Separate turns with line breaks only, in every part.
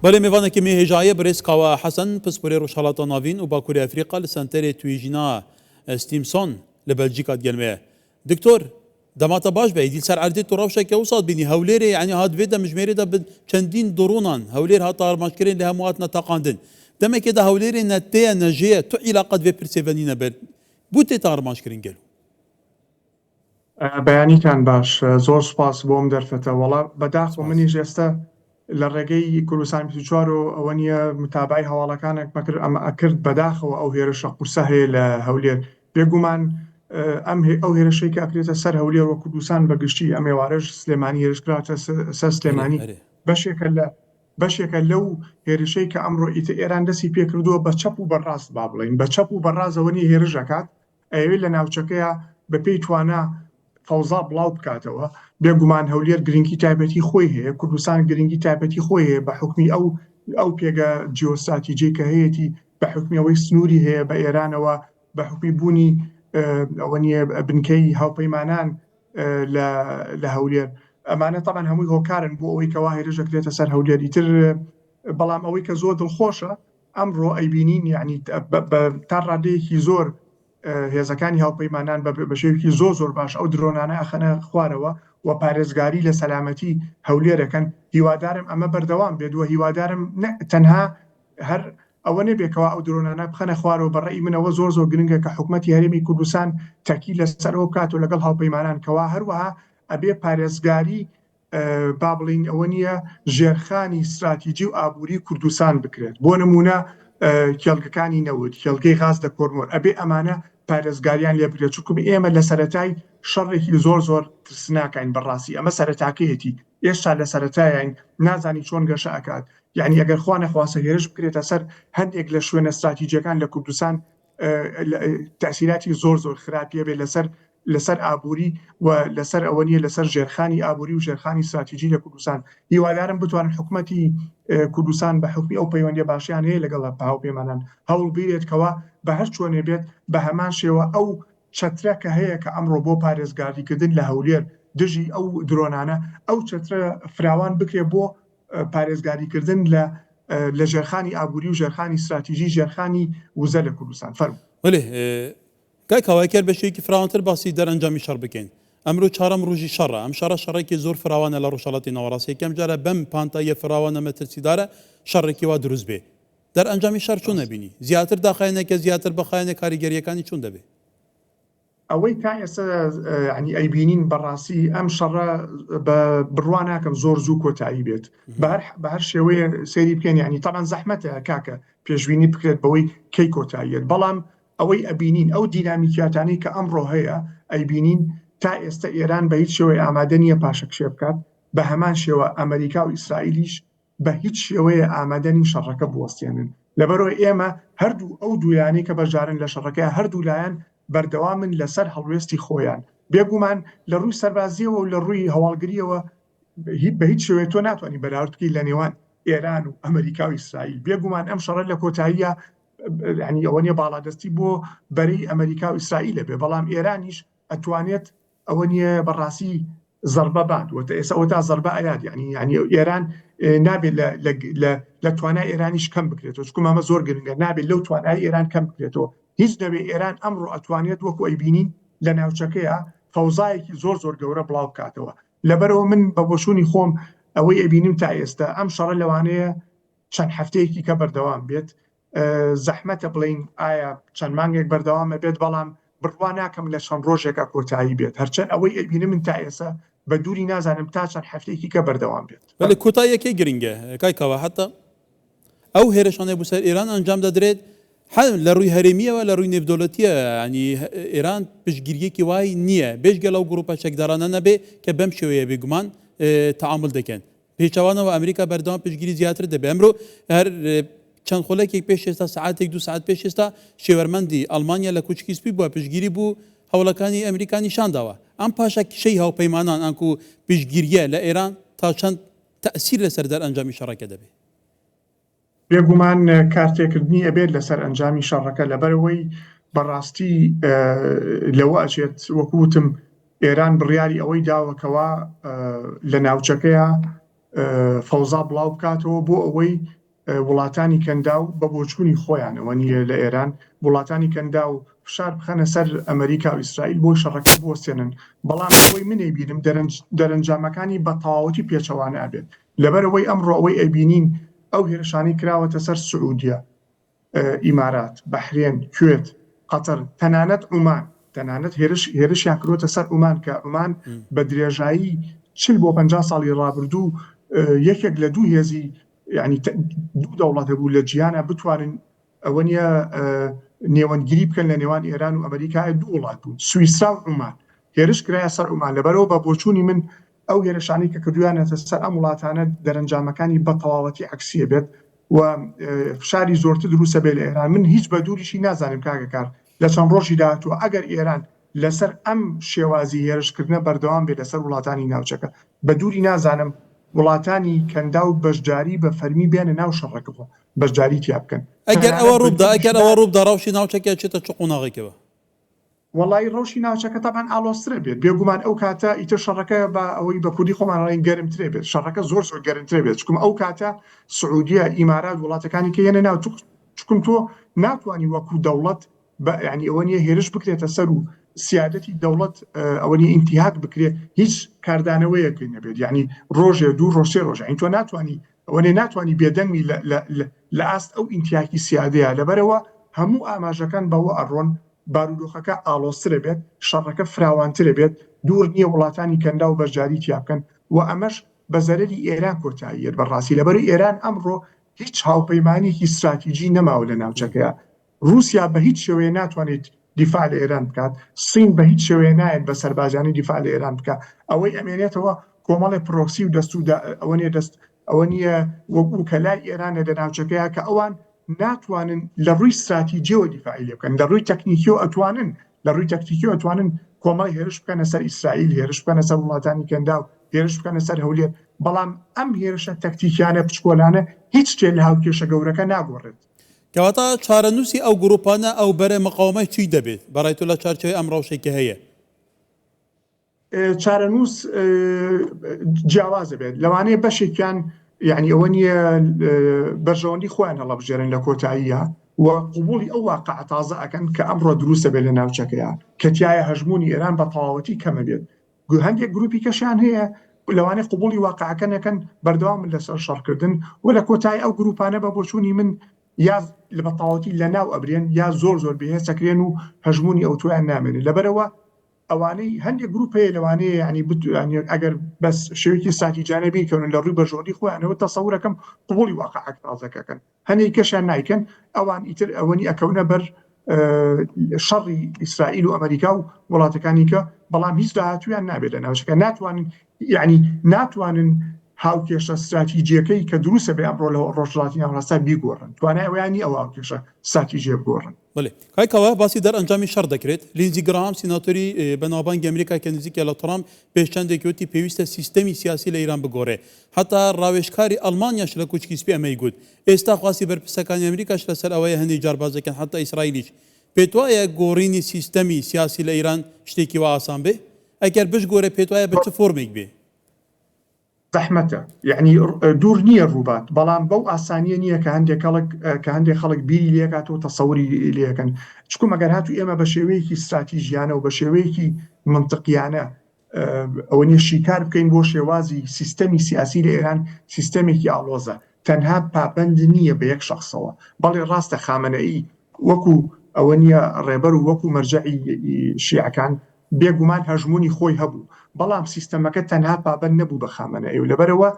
بله میوانه که میهجایه برس قوا حسن پسپوری روشالات ناوین و باکوری افریقا لسنتری تویجینا ستیمسون لبلجیکا گلمه دکتور دماتا باش به ایدی سر عرضی تو روشه که وصاد بینی هولیر یعنی هاد ویدا مجمری دا چندین درونان هولیر ها تارماشکرین له موات نتاقاندن دمه که دا هولیر نتیه نجیه تو علاقات و پرسیونی نبر بوتی تارماشکرین گلو
بەیانی کان باش زۆر سپاس بۆم دەرفەتە وەڵا بەداخ و منیش ئێستا لە ڕێگەی کوردستان 24 و ئەوە نیە متابعی هەواڵەکانێک مەکرد ئەمە ئەکرد بەداخەوە ئەو هێرشە قورسە هەیە لە هەولێر بێگومان ئەم ئەو هێرشەی کە ئەکرێتە سەر هەولێر وە کوردستان بەگشتی ئەم ێوارەش سلێمانی هێرشکراوەتە سەر سلێمانی بەشێکە لەو هێرشەی کە ئەمڕۆ ئیتر ئێران دەستی پێکردووە بە چەپ و بەڕاست با بڵین بە چەپ و بەڕازەوە نیە هێرشەکات ئەوێ لە ناوچەکەیە بەپێی توانە فەوزا بڵاو بکاتەوە بێگومان هەولێر گرنگی تایبەتی خۆی هەیە کوردستان گرنگی تایبەتی خۆی هەیە بە حکمی ئەو پێگە جیۆستراتیجی کە هەیەی بە حکمی ئەوەی سنووری هەیە بە ئێرانەوە بە حکمی بوونی ئەوە نیە بنکەی هاوپەیمانان لە هەولێر ئەمانە تەمان هەمووی هۆکارن بۆ ئەوەی کەوا هێرش دەکرێتە سەر هەولێری تر بەڵام ئەوەی کە زۆر دڵخۆشە ئەمڕۆ ئەیبینین یعنی تا ڕادەیەکی زۆر هێزەکانی هاوپەیمانان بە شێوەیەکی زۆر باش ئەو درۆنانە ئەخەنە خوارەوە و پارێزگاری لە سەلامەتی هەولێرەکەن هیوادارم ئەمە بەردەوام بێت وە هیوادارم تەنها هەر ئەوە نەبێتەوە ئەو درۆنانە بخەنە خوارەوە بەڕێی منەوە زۆر گرنگە کە حکوومەتی هەرێمی کوردستان تاکی لەسەرەوە بکات و لەگەڵ هاوپەیمانان کەوا هەروەها ئەبێ پارێزگاری با بڵین ئەوە نیە ژێرخانی استراتیجی و ئابووری کوردستان بکرێت بۆ نمونە کێڵگەکانی نەوت کێڵگەی غاز دە کۆرمۆر ئەبێ ئەمانە پارێزگاریان لێ بکرێت چونکە ئێمە لە سەرەتای شەڕێکی زۆر ترسناکەین بەڕاستی ئەمە سەرەتاکەیەتی ئێستا لە سەرەتایین نازانی چۆن گەشە ئەکات یعنی ئەگەر خوا نەخواسە هێرش بکرێتە سەر هەندێک لە شوێنە استراتیجیەکان لە کوردستان تەسیراتی زۆر خراپیە بێ لەسەر ئابووری و لەسەر ئەوە نیە لەسەر ژێرخانی ئابووری و ژێرخانی استراتیجی لە کوردستان هیوادارم بتوانن حکوومەتی کوردستان بە حکمی ئەو پەیوەندی باشیان هەیە لەگەڵ هاوپەیمانان هەوڵ بێتەوە بە هەر چۆنێ بێت بە هەمان شێوە ئەو چەترە کە هەیە کە ئەمڕۆ بۆ پارێزگاریکردن لە هەولێر دژی ئەو درۆنانە ئەو چەترە فراوان بکرێ بۆ پارێزگاریکردن لە ژێرخانی ئابووری و ژێرخانی استراتیژی ژێرخانی وزە لە کوردستان فەرموو
کای کاوای کرد بەشێکی فراوانتر باسی دەرەنجامی شەڕ بکەین ئەمڕۆ چهارەم ڕۆژی شەڕە ئەم شەڕێکی زۆر فراوانە لە ڕۆژهەڵاتی ناوەڕاستی یەکەم جارە بەم پانتاییە فراوانە مەترسیدارە شەڕێکی وا دروست بێ دەرەنجامی شەڕ چۆن نەبینی زیاتر داخایەنێکە زیاتر بەخایەنە کاریگەریەکانی چۆن دەبێ
ئەوەی تا ئێستا ینی ئەیبینین بەڕاستی ئەم شەڕە بە بڕوان ناکەم زۆر زوو کۆتایی بێت بە هەر شێوەیە سەیری بکەین ینی تەمان زەحمەتە کاکە پێشبینی بکرێت بەوەی کەی کۆتاییت بەڵام ئەوەی ئەبینین ئەو دینامیکیاتانی کە ئەمڕۆ هەیە ئەیبینین تا ئێستا ئێران بە هیچ شێوەیە ئامادە نییە پاشەکشێ بکات بە هەمان شێوە ئەمریکا و ئیسرائیلیش بە هیچ شێوەیە ئامادەنی شەڕەکە بوەستێنن لەبەرەوە ئێمە هەردوو ئەو دوویانی کە بەشدارن لە شەڕەکەی هەردوو لایەن بەردەوامن لەسەر هەڵوێستی خۆیان بێگومان لە ڕووی سەربازیەوە و لە ڕووی هەواڵگریەوە بە هیچ شێوەیە تۆ ناتوانانی بەراوردکەی لە نێوان ئێران و ئەمریکا و ئیسرائیل بێگومان ئەم شەڕە لە کۆتاییە ینی ئەوە نیە باڵادەستی بۆ بەرەی ئەمریکا و ئیسرائیلە بێ بەڵام ئێرانیش ئەتوانێت ئەوە نیە بەڕاستی زەربە بات وتە ئێستا ئەوە تا زەربە ئەیاد ینی ئێران نابێت لە توانای ئێرانیش کەم بکرێتەوە چکو مامە زۆر گرنگە نابێت لەو توانای ئێران کەم بکرێتەوە هیچ نەبێ ئێران ئەمڕۆ ئەتوانێت وەکو ئەیبینین لە ناوچەکەیە فەوزایەکی زۆر گەورە بڵاو بکاتەوە لەبەرەوە من بە بۆشوونی خۆم ئەوەی ئەبینیم تا ئێستا ئەم شەڕە لەوانەیە چەند هەفتەیەکی کە بەردەوام بێت زەحمەتە بڵین ئایا چەند مانگێک بەردەوامە بێت بەڵام بڕوان ناکەم لە چەند ڕۆژێکە کۆتایی بێت هەرچەند ئەوەی ئەبینم من تا ئێستا بە دووری نازانم تا چەند هەفتەیەکی کە بەردەوام بێت
بەڵێ کۆتاییەکەی گرنگە کایکەوە حتا ئەو هێرشانەی بۆ سەر ئێران ئەنجام دەدرێت لە ڕووی هەرێمیەوە لە ڕووی نێودەوڵەتیە ینی ئێران پشتگیریەکی وای نییە بێژگە لەو گروپە چەکدارانە نەبێ کە بەم شێوەیە بێگومان تەعامل دەکەن پێچەوانەوە ئەمریکا بەردەوام پشتگیری زیاتر دەبێ ئەمڕۆ هەر چەند خولەکێک پێش ئێستا سعاتێک دو ساعت پێش ئێستا شێوەرمەندی ئەڵمانیا لە کوچکی سپی بووە پشتگیری بوو هەوڵەکانی ئەمریکا نیشان داوە ئەم پاشە کشەی هاوپەیمانان ئەنکو پشتگیریە لە ئێران تا چەند تەئسیر لەسەر دەرئەنجامی شەڕەکە دەبێت
بێگومان کارتێکردنی ئەبێت لەسەر ئەنجامی شەڕەکە لەبەرەوەی بەڕاستی لەوە ئەچێت وەکوتم ئێران بڕیاری ئەوەی داوەکەوە لە ناوچەکەیە فەوزا بڵاو بکاتەوە بۆ ئەوەی وڵاتانی کەندا و بە بۆچوونی خۆیانەوە نیە لە ئێران وڵاتانی کەندا و فشار بخەنە سەر ئەمریکا و ئیسرائیل بۆ شەڕەکە بوەستێنن بەڵام ئەوەی منێ بینم دەرەنجامەکانی بە تەواوەتی پێچەوانە ئەبێت لەبەرەوەی ئەمڕۆ ئەوەی ئەبینین ئەو هێرشانەی کراوەتە سەر سعودیە ئیمارات بەحرێن کوێت قەتەر تەنانەت عومان تەنانەت هێرشیان کردوتە سەر عومان کە عومان بە درێژایی 40 بۆ 50 ساڵی ڕابردوو یەکێک لە دوو هێزی یعنی دوو دەوڵەتە بوو لە جیهانە بتوانن ئەوە نیە نێوەندگیری بکەن لە نێوان ئێران و ئەمریکای دوو وڵات بوون سویسرا و عومان هێرش کرایە سەر عومان لەبەرەوە بە بۆچوونی من ئەو هێرشانەی کە کردویانەتە سەر ئەم وڵاتانە دەرەنجامەکانی بە تەواوەتی عەکسیە بێت و فشاری زۆرتر دروستە بێت لە ئێران من هیچ بە دووریشی نازانم کاگەکار لە چەند ڕۆژی داهاتووە ئەگەر ئێران لەسەر ئەم شێوازی هێرشکردنە بەردەوام بێت لەسەر وڵاتانی ناوچەکە بە دووری نازانم وڵاتانی کەندا و بەشداری بە فەرمی بێنە ناو شەڕەکە بۆ بەشداری تیا بکەن
ئەگەر ئەوە ڕووبدا ڕەوشی ناوچەکە چێتە چ قۆناغێکەوە
وڵی ڕەوشی ناوچەکە تاپان ئالۆسترە بێت بێگومان ئەو کاتە ئیتر شەڕەکە بە ئەوەی بە کوردی خۆمانڕین گەرمترێ بێت شەڕەکە زۆر گەرمترێ بێت چکم ئەو کاتە سعودیە ئیمارات وڵاتەکانی کە یەنە ناو چکم تۆ ناتوانانی وەکو دەوڵەت ینی ئەوە نیە هێرش بکرێتە سەر و سیادەتی دەوڵەت ئەوەنی ئینتیهاک بکرێت هیچ کاردانەوەیەکەی نەبێت یعنی ڕۆژێ دوو ڕۆژێ ڕۆژ این تۆ ناتوانانی ئەوەنێ ناتوانانی بێدەنگی لە ئاست ئەو ئینتیاکی سیادەیە لەبەرەوە هەموو ئاماژەکان بەوە ئەڕۆن بارودۆخەکە ئالۆسترە بێت شەڕەکە فراوانترە بێت دوور نییە وڵاتانی کەندا و بەشداری تیا بکەن و ئەمەش بە زەرەری ئێران کۆتاییەت بەڕاستی لەبەرەوەی ئێران ئەمڕۆ هیچ هاوپەیمانێکی استراتیژی نەماوە لە ناوچەکەیە رووسیا بە هیچ شێوەیە ناتوانێت دیفاع لە ئێران بکات سین بە هیچ شێوەیە نایەت بە سەربازانی دیفاع لە ئێران بکات ئەوەی ئەمێنێتەوە کۆمەڵی پرۆکسی و ئەوە نیە وەکو کەلای ئێرانە لە ناوچەکەیە کە ئەوان ناتوانن لە ڕووی استراتیجیەوە دیفاعی لێ بکەن لە ڕووی تەکنیکیەوە ئەتوانن لە ڕووی تەکتیکی ئەتوانن کۆمەڵی هێرش بکەنە سەر ئیسرائیل هێرش بکەنە سەر وڵاتانی کەندا و هێرش بکەنە سەر هەولێر بەڵام ئەم هێرشە تەکتیکیانە پچکۆلانە هیچ شتێک لە هاوکێشە گەورەکە ناگۆڕێت
کەواتە چارەنووسی ئەو گروپانە ئەو بەرە مەقاومەت چی دەبێت بەڕای تۆ لە چارچەوەی ئەم ڕەوشێکە هەیە
چارەنووس جیاوازە بێت لەوانەیە بەشێکیان یعنی ئەوە نیە بەرژەوەندی خۆیان هەڵەبژێرن لە کۆتاییە و قبولی ئەو واقع تازە ئەکەن کە ئەمڕۆ دروستە بێت لە ناوچەکەیە کە تایە هەژمونی ئێران بە تەواوەتی کەمە بێت هەندێک گروپی کەشیان هەیە لەوانەیە قبولی واقعەکەنەکەن بەردەوام لەسەر شەڕکردن و لە کۆتایی ئەو گروپانە بە بۆچوونی من یا لە بەتەواوەتی لە ناو ئەبرێن یا زۆر بەهێزەکرێن و هەژمونی ئەو تۆیان نامێنێت لەبەرەوە ئەوانەی هەندێک گروپەیە لەوانەیە ینی ئەگەر بەس شێوەیەکی ساتیجانە بیکەون لە ڕووی بەژۆری خۆیانەوە تەسەورەکەم قبولی واقعەکە تازەکەکەن هەندێک کەشیان نایکەن ئەوان ئیتر ئەوەنی ئەکەونە بەر شەڕی ئیسرائیل و ئەمریکا و وڵاتەکانی کە بەڵام هیچ داهاتویان نابێت لە ناوچەکە ناتوانن هاوکێشە استراتیجیەکەی کە دروستە بێ ئەمڕۆ لە ڕۆژهەڵاتی ناوەڕاستا بیگۆڕن توانای ئەویانی ئەو هاوکێشە استراتیجیە بگۆڕن
بڵێ کایکەوە باسی دەرئەنجامی شەڕ دەکرێت لینزی گراهام سیناتۆری بەناوبانگی ئەمریکا کە نزیکە لە ترامپ پێشچەندێکی وتی پێویستە سیستەمی سیاسی لە ئیران بگۆڕێ هەتا ڕاوێژکاری ئەڵمانیاش لە کوچکی سپی ئەمەی گوت ئێستا خواستی بەرپرسەکانی ئەمریکاش لەسەر ئەوەیە هەندێک جاربازەکەن حتا ئیسرائیلیش پێت وایە گۆڕینی سیستەمی سیاسی لە ئیران شتێکی وا ئاسان بێ ئەگەر بشگۆرە پێت وایە بە چ فۆرمێک بێ
زەحمەتە یعنی دوور نییە ڕووبات بەڵام بەو ئاسانیە نییە کە هەندێک خەڵک بیری لێکاتەوە تەسەوری لێەکەن چکو مەگەر هاتو ئێمە بە شێوەیەکی استراتیژیانە و بە شێوەیەکی منطقیانە ئەوە نیە شیکار بکەین بۆ شێوازی سیستەمی سیاسی لە ئێران سیستەمێکی ئاڵۆزە تەنها پابند نییە بە یەک شخصەوە بەڵێ ڕاستە خامنەئی وەکو ئەوە نیە ڕێبەر و وەکو مەرجعی شیعەکان بێگومان هەژمونی خۆی هەبوو بەڵام سیستەمەکە تەنها پابند نەبوو بە خامنەئی و لەبەرەوە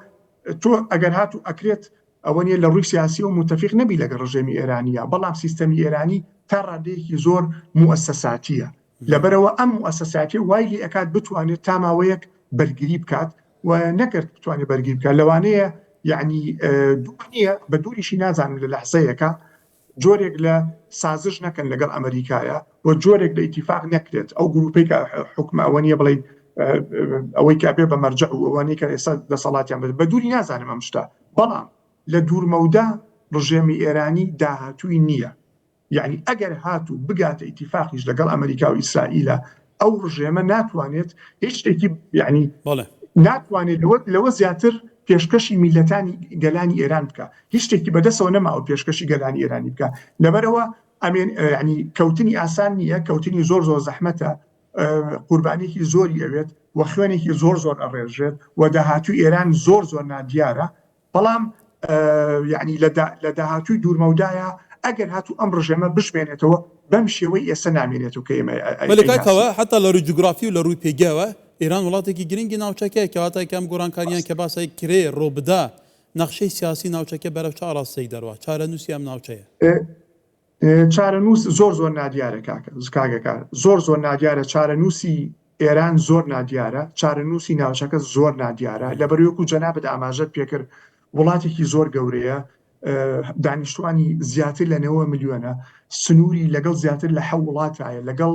تۆ ئەگەر هاتو ئەکرێت ئەوە نیە لە ڕووی سیاسی و متفق نەبی لەگەڵ ڕژێمی ئێرانیە بەڵام سیستەمی ئێرانی تا ڕادەیەکی زۆر موسساتیە لەبەرەوە ئەم موسساتی وای لێ ئەکات بتوانێت تا ماوەیەک بەرگری بکات و نەکرد بتوانێت بەرگری بکات لەوانەیە یعنی دووریە بە دووریشی نازانن لە لەحزەیەکە جۆرێک لە سازش نەکەن لەگەڵ ئەمریکایە و جۆرێک لە ئیتیفاق نەکرێت ئەو گروپی کە حکومە ئەوە نیە بڵێ ئەوەی کابێ بە مەرجع و ئەوانەی کە ئێستا دەسەڵاتیان بە دووری نازانم ئەم شتە بەڵام لە دوورمەودا ڕژێمی ئێرانی داهاتووی نییە یعنی ئەگەر هاتو بگاتە ئیتیفاقیش لەگەڵ ئەمریکا و ئیسرائیلە ئەو ڕژێمە ناتوانێت هیچ شتێکی یعنی ناتوانێت لەوە زیاتر پێشکەشی میلەتانی گەلانی ئێران بکە هیچ شتێکی بەدەستەوە نەماوە پێشکەشی گەلانی ئێرانی بکە لەبەرەوە ئەمێن ینی کەوتنی ئاسان نییە کەوتنی زۆر زەحمەتە قوربانێکی زۆری ئەوێت و خوێنێکی زۆر ئەڕێژێت و داهاتووی ئێران زۆر نادیارە بەڵام ینی لە داهاتووی دوورمەودایە ئەگەر هاتوو ئەم ڕژێمە بشمێنێتەوە بەم شێوەی ئێستا نامێنێت و کە
ئێمەکەوە حتا لە ڕووی جوگرافی و لە ڕووی پێگەوە ئێران وڵاتێکی گرنگی ناوچەکەی کەواتای کەم گۆڕانکاریان کە باسای کرێ ڕۆبدا نەخشەی سیاسی ناوچەکە بەرەو چ ئاڕاستەی دەڕوا چارە نووسی ئەم ناوچەیە
چارەنووس زۆر نادیارە کاگەکار زۆر نادیارە چارەنووسی ئێران زۆر نادیارە چارەنووسی ناوچەکە زۆر نادیارە لەبەرەوەکو جەنابەت ئاماژەت پێکرد وڵاتێکی زۆر گەورەیە دانیشتوانی زیاتر لە 90 ملیۆنە سنووری لەگەڵ زیاتر لە 7 وڵاتایە لەگەڵ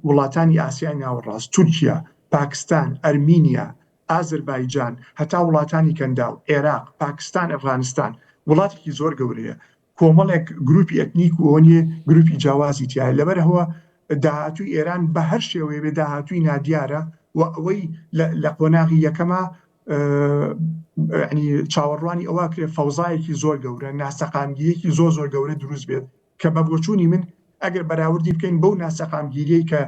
وڵاتانی ئاسیای ناوەڕاست تورکیا پاکستان ئەرمینیا ئازربایجان هەتا وڵاتانی کەنداو عێراق پاکستان ئەفغانستان وڵاتێکی زۆر گەورەیە کۆمەڵێک گروپی ئەتنیک و ئەوەنیە گروپی جیاوازی تایە لەبەرەوە داهاتووی ئێران بە هەر شێوەیە بێ داهاتووی نادیارە و ئەوەی لە قۆناغی یەکەمە ینی چاوەڕوانی ئەوە کرێ فەوزایەکی زۆر گەورە ناسەقامگیریەکی زۆر گەورە دروست بێت کە بە بۆچوونی من ئەگەر بەراوردی بکەین بەو ناسەقامگیریەی کە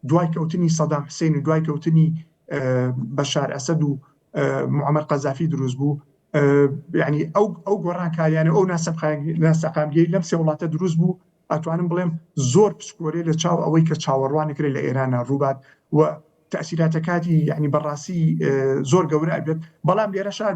دوای کەوتنی سەدام حوسێن و دوای کەوتنی بەشار ئەسەد و موعەمەر قەزافی دروست بوو ینی ئەو گۆڕانکاریانە ئەو ناسەقامگیری لەم سێ وڵاتە دروست بوو ئەتوانم بڵێم زۆر پسکۆرێ لە چاو ئەوەی کە چاوەڕوانەکرێت لە ئێرانە ڕووبات و تأثیراتەکاتی ینی بەڕاستی زۆر گەورە بێت بەڵام لێرەشا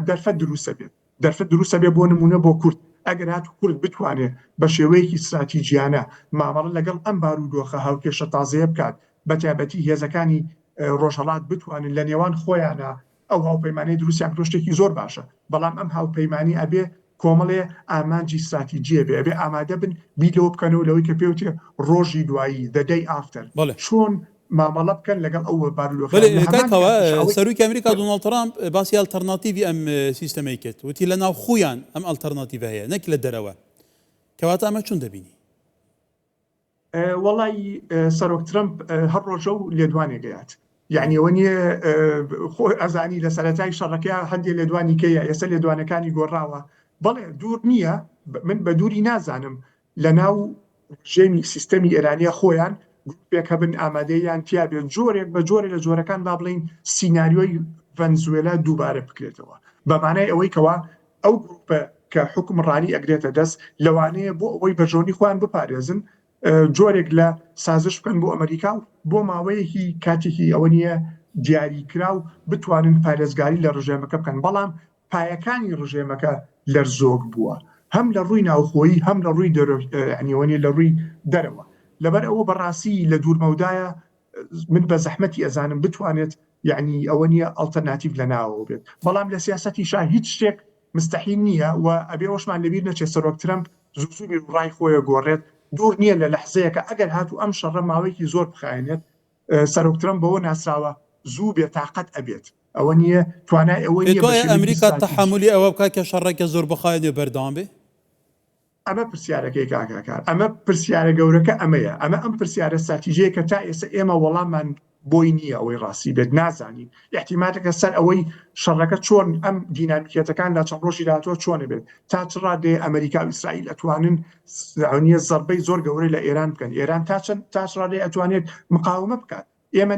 دەرفەت دروستە بێ بۆ نمونە بۆ کورد ئەگەر هات کورد بتوانێت بە شێوەیەکی استراتیجیانە مامەڵە لەگەڵ ئەم بارودۆخە هاوکێشە تازەیە بکات بەتایبەتی هێزەکانی ڕۆژهەڵات بتوانن لە نێوان خۆیانە ئەو هاوپەیمانەی دروستیان شتێکی زۆر باشە بەڵام ئەم هاوپەیمانی ئەبێ کۆمەڵێ ئامانجی استراتیجیە بێ ئەبێ ئامادە بن بیلەوە بکەنەوە لەوەی کە پێوتێ ڕۆژی دوایی the day after چۆن مامەڵە بکەن لەگەڵ ئەو
بارودۆخەکەەوە سەرروکی ئەمریکا دۆناڵد ترامپ باسی ئالتەرناتیڤی ئەم سیستەمەی کرد وتی لە ناو خۆیان ئەم ئالتەرناتیڤە هەیە نەک لە دەرەوە کەواتە ئەمە چۆن دەبینی
وەڵی سەرۆک ترامپ هەر ڕۆژە و لێدوانێ گەیات یعنی ئەوە نیە خۆ ئەزانی لە سەرەتای شەڕەکە هەندێک لێدوانی کەیە ئێستا لێدوانەکانی گۆڕاوە بەڵێ دوور نییە من بە دووری نازانم لە ناو ژێمی سیستەمی ئێرانیە خۆیان گروپێکە بن ئامادەیان تیا بێت جۆرێک بە جۆرێک لە جۆرەکان با بڵین سیناریۆی ڤەنزوێلا دووبارە بکرێتەوە بەمانای ئەوەی کەوا ئەو گروپە کە حکومڕانی ئەگرێتە دەست لەوانەیە بۆ ئەوەی بەژۆنی خۆیان بپارێزن جۆرێک لە سازش بکەن بۆ ئەمریکا و بۆ ماوەیەکی کاتێکی ئەوە نیە دیاریکرا و بتوانن پارێزگاری لە ڕژێمەکە بکەن بەڵام پایەکانی ڕژێمەکە لەرزۆک بووە هەم لە ڕووی ناوخۆیی هەم لە ڕووی عنیوانی لە ڕووی دەرەوە لەبەر ئەوە بەڕاستی لە دوورمەودایە من بە زەحمەتی ئەزانم بتوانێت یعنی ئەوە نیە ئەڵتەرناتیڤ لە ناوەوە بێت بەڵام لە سیاسەتی شا هیچ شتێک مستحیل نییە و ئەبێ ئەوشمان لەبیر نەچێت سەرۆک ترامپ زوو ڕای خۆیە گۆڕێت دوور نییە لە لەحزەیەکە ئەگەر هاتوو ئەم شەڕە ماوەیەکی زۆر بخایێنێت سەرۆک ترامپ بەوە ناسراوە زوو بێتاقەت ئەبێت ئەوە نییە توانای ئەوە
ئەمریکا تەحملی ئەوە بکات کە شەڕێکە زۆر بخایێنێ بەردەوام بێ
ئەمە پرسیارەکەی کاکار ئەمە پرسیارە گەورەکە ئەمەیە ئەمە ئەم پرسیارە استراتیژیە کە تا ئێستا ئێمە وەڵاممان بۆی نییە ئەوەی ڕاستی بێت نازانین احتیمالەکە سەر ئەوەی شەڕەکە چۆن ئەم دینامیکێتەکان لە چەند ڕۆژی داهاتوە چۆنە بێت تا چ ڕادێ ئەمریکا و ئیسرائیل ئەتوانن نیە زەربەی زۆر گەورەی لە ئێران بکەن ئێران تا چ ڕادێ ئەتوانێت مقاومە بکات ئێمە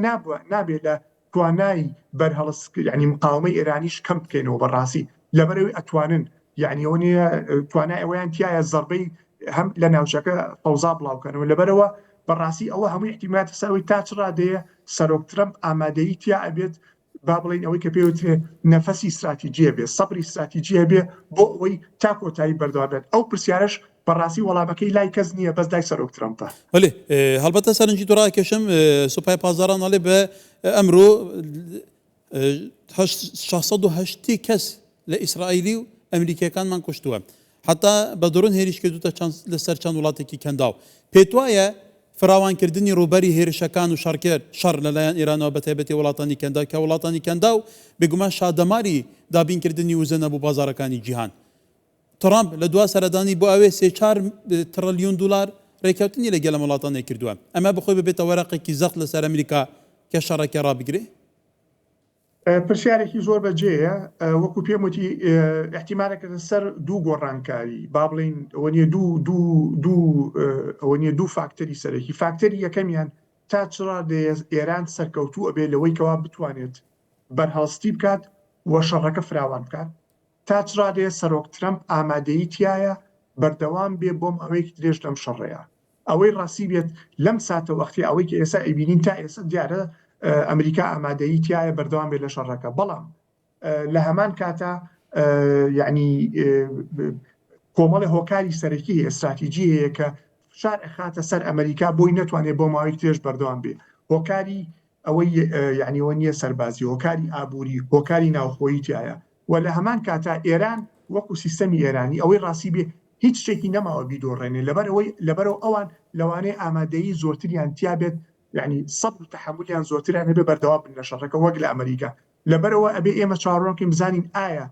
نابێت لە توانایی بەرهەڵس یعنی مقاومەی ئێرانیش کەم بکەینەوە بەڕاستی لەبەرەوەی ئەتوانن یعنی ئەوە نیە توانای ئەوەیان تایە زەربەی هەم لە ناوچەکە فەوزا بڵاوکەنەوە لەبەرەوە بەڕاستی ئەوە هەمووی احتیمالات ساوی تا چ ڕادەیە سەرۆک ترامپ ئامادەیی تیا ئەبێت با بڵین ئەوەی کە پێوترێ نەفەسی استراتیجیە بێ سەبری استراتیجیە بێ بۆ ئەوەی تا کۆتایی بەردەوام بێت ئەو پرسیارش بەڕاستی وەڵامەکەی لای کەس نییە بەس دای سەرۆک ترامپە
بەڵێ هەڵبەتە سەرنجی دوڕا کێشم سوپای پازاران ئەڵێ بە ئەمڕۆ 680 کەس لە ئیسرائیلی و ئەمریکیەکانمان کوشتووە حتا بە دڕون هێریش کردوتە لەسەر چەند وڵاتێکی کەنداو پێت وایە فراوانکردنی ڕوبەری هێرشەکان و شەڕ لەلایەن ئێرانەوە بەتایبەتی وڵاتانی کەندا کە وڵاتانی کەندا و بێگومان شادەماری دابینکردنی وزە نەبوو بازارەکانی جیهان ترامپ لە دوا سەردانی بۆ ئەوێ 3-4 تریلیۆن دلار ڕێککەوتنی لەگەڵ وڵاتانی کردووە ئەمە بخۆی ببێتە وەرەقێکی زەخت لەسەر ئەمریکا کە شەڕێکی ڕابگرێ
پرسیارێکی زۆر بەجێیە وەکو پێم وتی احتیمالێکە سەر دوو گۆڕانکاری با بڵین ئەوە نیە دوو فاکتەری سەرەکی فاکتەری یەکەمیان تا چڕا ئێران سەرکەوتوو ئەبێ لەوەی کەوا بتوانێت بەرهەڵستی بکات وە شەڕەکە فراوان بکات تا چڕا دێ سەرۆک ترەمپ ئامادەیی تایە بەردەوام بێ بۆم ئەوەیەکی درێژ لەم شەڕەیە ئەوەی ڕاستی بێت لەم ساتە وەختی ئەوەی کە ئێستا ئەیبینین تا ئێستا دیارە ئەمریکا ئامادەیی تایە بەردەوام بێت لە شەڕەکە بەڵام لە هەمان کاتە یعنی کۆمەڵی هۆکاری سەرەکی ئستراتیجی هەیە کە فشار ئەخاتە سەر ئەمریکا بۆی نەتوانێت بۆ ماوەی تێژ بەردەوام بێ هۆکاری ئەوەی یعنیەوە نییە سەربازی هۆکاری ئابووری هۆکاری ناوخۆیی تایە و لە هەمان کاتە ئێران وەکو سیستەمی ئێرانی ئەوەی ڕاستی بێ هیچ شتێکی نەماوە بیدۆڕێنێ لەبەرەوە ئەوان لەوانەیە ئامادەیی زۆرتریان تیا بێت یعنی سەد تەحملیان زۆرتریان هەبێ بەردەوام بن لە شەڕەکە وەک لە ئەمریکا لەبەرەوە ئەبێ ئێمە چاوەڕوانکەین بزانین ئایا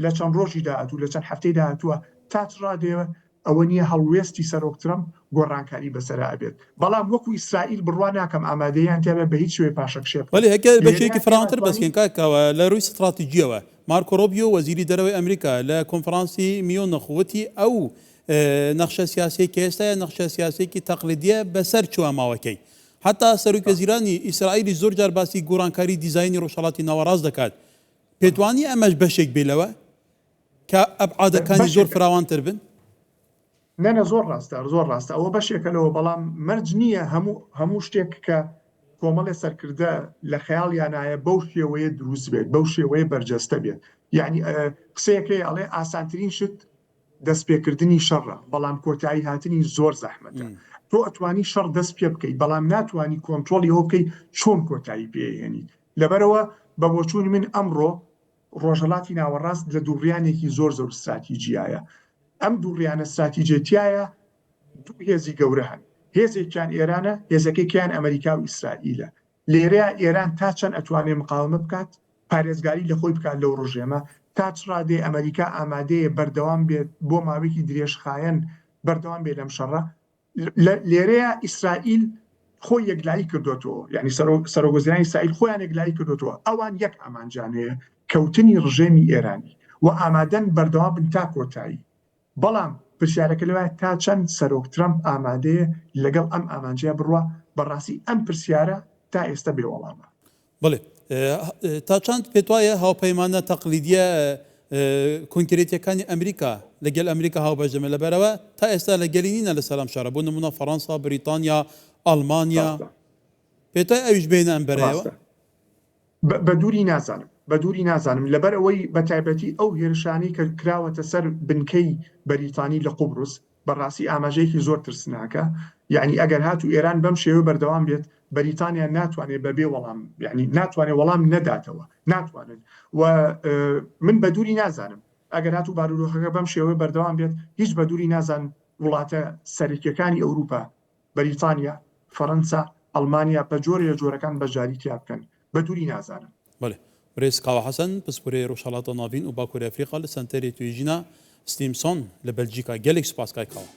لە چەند ڕۆژی داهاتوو لە چەند هەفتەی داهاتووە تا ڕادێوە ئەوە نییە هەڵوێستی سەرۆک ترەمپ گۆڕانکاری بەسەرا ئەبێت بەڵام وەکو ئیسرائیل بڕوان ناکەم ئامادەیان تیا بە هیچ شوێ پاشەکشێ
ولی هەکە بەشێکی فراوانتر بەسکەن کاکەوە لە ڕووی ستراتیجیەوە مارکۆ ڕۆبیۆ وەزیری دەرەوەی ئەمریکا لە کۆنفرانسی میۆنخ وتی ئەو نەخشە سیاسیەیەکی ئێستاە نەخشە سیاسیەیەکی تەقلیدیە بەسەر چووە ماوەکەی حتا سەرۆک وەزیرانی ئیسرائیلی زۆر جار باسی گۆڕانکاری دیزایانی ڕۆژهەڵاتی ناوەڕاست دەکات پێتوانی ئەمەش بەشێک بێ لەوە کە ئەبعادەکانی زۆر فراوانتر بن
نەنە زۆر ڕاستە ئەوە بەشێکە لەوە بەڵام مەرج نییە هەموو شتێک کە کۆمەڵێ سەرکردە لە خەیاڵیانایە بەو شێوەیە دروست بێت بەو شێوەیە بەرجەستە بێت یعنی قسەیەکەی ئەڵێ ئاسانترین شت دەستپێکردنی شەڕە بەڵام کۆتایی هاتنی زۆر زەحمەتە تۆ ئەتوانی شەڕ دەست پێ بکەیت بەڵام ناتوانی کۆنتترۆلی ئەوە بکەیت چۆن کۆتایی پێهێنیت لەبەرەوە بە بۆچوونی من ئەمڕۆ ڕۆژهەڵاتی ناوەڕاست لە دووڕیانێکی زۆر استراتیجیایە ئەم دووڕیانە استراتیجێتیایە دوو هێزی گەورە هەن هێزێکیان ئێرانە هێزەکەیان ئەمریکا و ئیسرائیلە لێرەیە ئێران تا چەند ئەتوانێت مقاومە بکات پارێزگاری لە خۆی بکات لەو ڕۆژێمە تا چڕادێ ئەمریکا ئامادەیە بەردەوام بێت بۆ ماوەیەکی درێژخایەن بەردەوام بێت لەم شەڕە لێرەیە ئیسرائیل خۆی یەکلایی کردوتەوە یعنی سەرۆکوەزیرانی ئیسرائیل خۆیان یەکلایی کردوتەوە ئەوان یەک ئامانجانەیە کەوتنی ڕژێمی ئێرانی و ئامادەن بەردەوام بن تا کۆتایی بەڵام پرسیارەکە لەوە تا چەند سەرۆک ترەمپ ئامادەیە لەگەڵ ئەم ئامانجەیە بڕوە بەڕاستی ئەم پرسیارە تا ئێستا بێوەڵامە
بڵێ تا چەند پێت وایە هاوپەیمانە تەقلیدیە کۆنکرێتیەکانی ئەمریکا لەگەل ئەمریکا هاوبەشدەمە لەبەرەوە تا ئێستا لەگەلینە لە سەرم شارە بۆ نمونە فەڕەنسا بریتانیا ئەڵمانیا پێت وایە ئەویش بێنە ئەم بەرەوە
بە دووری نازانم لەبەر ئەوەی بە تایبەتی ئەو هێرشانی کە کراوەتە سەر بنکەی بەریتانی لە قوبروس بەڕاستی ئاماژەیەکی زۆر ترسناکە یعنی ئەگەر هاتو ئێران بەم شێوە بەردەوام بێت بەریتانیا ناتوانێت بەبێ وەڵام یعنی ناتوانێت وەڵام نەداتەوە ناتوانن و من بە دووری نازانم ئەگەر هاتو بارودۆخەکە بەم شێوە بەردەوام بێت هیچ بە دووری نازان وڵاتە سەرەکیەکانی ئەوروپا بەریتانیا فەڕەنسا ئەڵمانیا بە جۆرە جۆرەکان بەجاری تیا بکەن بە دووری نازانم
ڕێز قاوە حەسەن پسپۆرەی ڕۆژهەڵاتە ناوین و باکووری ئەفریقا لە سەنتەری توێژینە ستیمسۆن لە بەلجیکا گەلێک سوپاس کاکاوە